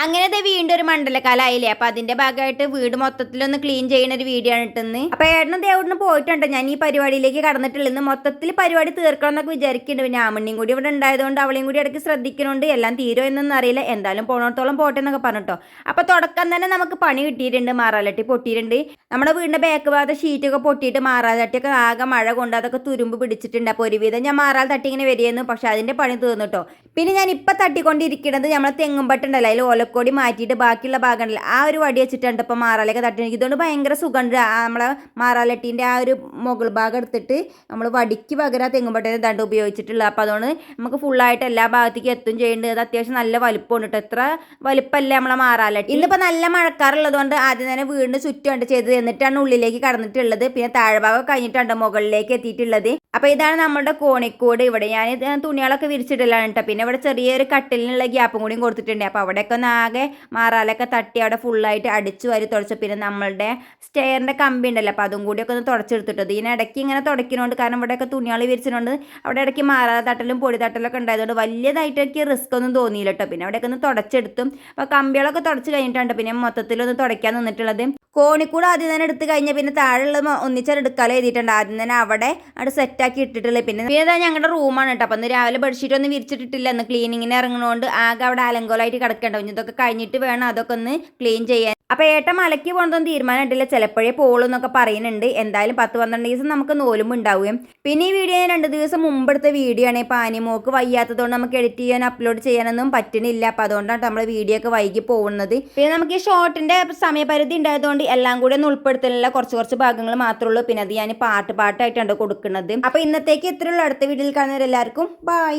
അങ്ങനെ വീണ്ടും ഒരു മണ്ഡലകാലമായില്ലേ. അപ്പൊ അതിന്റെ ഭാഗമായിട്ട് വീട് മൊത്തത്തിലൊന്ന് ക്ലീൻ ചെയ്യുന്ന ഒരു വീഡിയോ ആണ് ഇട്ടെന്ന്. അപ്പൊ ഏട്ടനും ദേവടിനും പോയിട്ടുണ്ട്. ഞാൻ ഈ പരിപാടിയിലേക്ക് കടന്നിട്ടുള്ളൂ. ഇന്ന് മൊത്തത്തിൽ പരിപാടി തീർക്കണം എന്നൊക്കെ വിചാരിക്കുന്നുണ്ട്. പിന്നെ ആമണ്ണിയും കൂടി ഇവിടെ ഉണ്ടായതുകൊണ്ട് അവളെയും കൂടി ഇടയ്ക്ക് ശ്രദ്ധിക്കുന്നുണ്ട്. എല്ലാം തീരോ എന്നൊന്നും അറിയില്ല. എന്തായാലും പോണോടത്തോളം പോട്ടെ എന്നൊക്കെ പറഞ്ഞിട്ടോ. അപ്പൊ തുടക്കം തന്നെ നമുക്ക് പണി കിട്ടിയിട്ടുണ്ട്. മാറാലട്ടി പൊട്ടിയിട്ടുണ്ട്. നമ്മുടെ വീടിന്റെ ബാക്ക് ഭാഗത്ത് ഷീറ്റൊക്കെ പൊട്ടിയിട്ട് മാറാലട്ടിയൊക്കെ ആകെ മഴ കൊണ്ട് അതൊക്കെ തുരുമ്പ് പിടിച്ചിട്ടുണ്ട്. അപ്പോൾ ഒരുവിധം ഞാൻ മാറാൽ തട്ടി ഇങ്ങനെ വരികയെന്നു. പക്ഷെ അതിന്റെ പണി തീർന്നിട്ടോ. പിന്നെ ഞാൻ ഇപ്പൊ തട്ടിക്കൊണ്ടിരിക്കുന്നത് നമ്മളെ തെങ്ങുംപട്ടുണ്ടല്ലോ, അതിൽ ഓലക്കോടി മാറ്റിയിട്ട് ബാക്കിയുള്ള ഭാഗമുണ്ടല്ലോ ആ ഒരു വടി വെച്ചിട്ടുണ്ട് ഇപ്പോൾ മാറാലൊക്കെ തട്ടി. ഇതുകൊണ്ട് ഭയങ്കര സുഖമുണ്ട്. നമ്മളെ മാറാലട്ടീൻ്റെ ആ ഒരു മുകൾ ഭാഗം എടുത്തിട്ട് നമ്മൾ വടിക്ക് പകരം തെങ്ങുംപട്ടേനെ ദണ്ട് ഉപയോഗിച്ചിട്ടുള്ളത്. അപ്പോൾ അതുകൊണ്ട് നമുക്ക് ഫുള്ളായിട്ട് എല്ലാ ഭാഗത്തേക്കും എത്തും ചെയ്യുന്നുണ്ട്. അത് അത്യാവശ്യം നല്ല വലിപ്പമുണ്ട് കേട്ടോ. എത്ര വലിപ്പമല്ല നമ്മളെ മാറാലട്ടി. ഇന്നിപ്പോൾ നല്ല മഴക്കാറുള്ളതുകൊണ്ട് ആദ്യം തന്നെ വീടിന് ചുറ്റുമുണ്ട് ചെയ്തത്. എന്നിട്ടാണ് ഉള്ളിലേക്ക് കടന്നിട്ടുള്ളത്. പിന്നെ താഴ്ഭാഗം കഴിഞ്ഞിട്ടുണ്ട് മുകളിലേക്ക് എത്തിയിട്ടുള്ളത്. അപ്പോൾ ഇതാണ് നമ്മുടെ കോണിക്കോട്. ഇവിടെ ഞാൻ തുണികളൊക്കെ വിരിച്ചിടലാണ് കേട്ടോ. പിന്നെ ഇവിടെ ചെറിയൊരു കട്ടിലിനുള്ള ഗ്യാപ്പും കൂടിയും കൊടുത്തിട്ടുണ്ട്. അപ്പോൾ അവിടെയൊക്കെ ഒന്ന് ആകെ മാറാലൊക്കെ തട്ടി അവിടെ ഫുള്ളായിട്ട് അടിച്ചു വാരി തുടച്ചു. പിന്നെ നമ്മളുടെ സ്റ്റെയറിൻ്റെ കമ്പി ഉണ്ടല്ലോ, അപ്പോൾ അതും കൂടിയൊക്കെ ഒന്ന് തുടച്ചെടുത്തിട്ടത്. ഇതിനിടയ്ക്ക് ഇങ്ങനെ തുടയ്ക്കുന്നതുകൊണ്ട്, കാരണം ഇവിടെയൊക്കെ തുണികൾ വിരിച്ചിട്ടുണ്ട്, അവിടെ ഇടയ്ക്ക് മാറാല തട്ടലും പൊടി തട്ടലൊക്കെ ഉണ്ടായതുകൊണ്ട് വലിയതായിട്ട് എനിക്ക് റിസ്ക് ഒന്നും തോന്നിയില്ല കേട്ടോ. പിന്നെ അവിടെയൊക്കെ ഒന്ന് തുടച്ചെടുത്തും. അപ്പോൾ കമ്പികളൊക്കെ തുടച്ച് കഴിഞ്ഞിട്ടുണ്ട്. പിന്നെ മൊത്തത്തിലൊന്ന് തുടയ്ക്കാൻ നിന്നിട്ടുള്ളത്. കോണിക്കൂട് ആദ്യം തന്നെ എടുത്ത് കഴിഞ്ഞാൽ പിന്നെ താഴെയുള്ള ഒന്നിച്ചാൽ എടുക്കാലോ എഴുതിയിട്ടുണ്ട്. ആദ്യം തന്നെ അവിടെ സെറ്റാക്കി ഇട്ടിട്ടുള്ളത്. പിന്നെ ഞങ്ങളുടെ റൂമാണ് കേട്ടോ. അപ്പം ഇന്ന് രാവിലെ ബെഡ്ഷീറ്റ് ഒന്നും വിരിച്ചിട്ടിട്ടില്ല. ഇന്ന് ക്ലീനിങ്ങിന് ഇറങ്ങുന്നതുകൊണ്ട് ആകെ അവിടെ അലങ്കോലമായിട്ട് കിടക്കേണ്ടാവും. ഇതൊക്കെ കഴിഞ്ഞിട്ട് വേണം അതൊക്കെ ഒന്ന് ക്ലീൻ ചെയ്യാൻ. അപ്പോൾ ഏട്ടൻ മലയ്ക്ക് പോകുന്നതൊന്നും തീരുമാനമായിട്ടില്ല. ചിലപ്പോഴേ പോളൂ എന്നൊക്കെ പറയുന്നുണ്ട്. എന്തായാലും 10-12 ദിവസം നമുക്ക് നോലും ഉണ്ടാവുകയും. പിന്നെ ഈ വീഡിയോ ഞാൻ 2 ദിവസം മുമ്പെടുത്ത വീഡിയോ ആണ്. ഇപ്പോൾ ആനിമോക്ക് വയ്യാത്തതുകൊണ്ട് നമുക്ക് എഡിറ്റ് ചെയ്യാൻ അപ്ലോഡ് ചെയ്യാനൊന്നും പറ്റുന്നില്ല. അപ്പോൾ അതുകൊണ്ടാണ് നമ്മൾ വീഡിയോ ഒക്കെ വൈകി പോകുന്നത്. പിന്നെ നമുക്ക് ഈ ഷോർട്ടിൻ്റെ സമയപരിധി ഉണ്ടായതുകൊണ്ട് എല്ലാം കൂടി ഒന്നും ഉൾപ്പെടുത്തുന്നില്ല. കുറച്ച് ഭാഗങ്ങൾ മാത്രമേ ഉള്ളൂ. പിന്നെ അത് ഞാൻ പാട്ടായിട്ടാണ് കൊടുക്കുന്നത്. അപ്പോൾ ഇന്നത്തേക്ക് ഇത്രയുള്ള. അടുത്ത വീഡിയോയിൽ കാണുന്നവരെല്ലാവർക്കും ബൈ.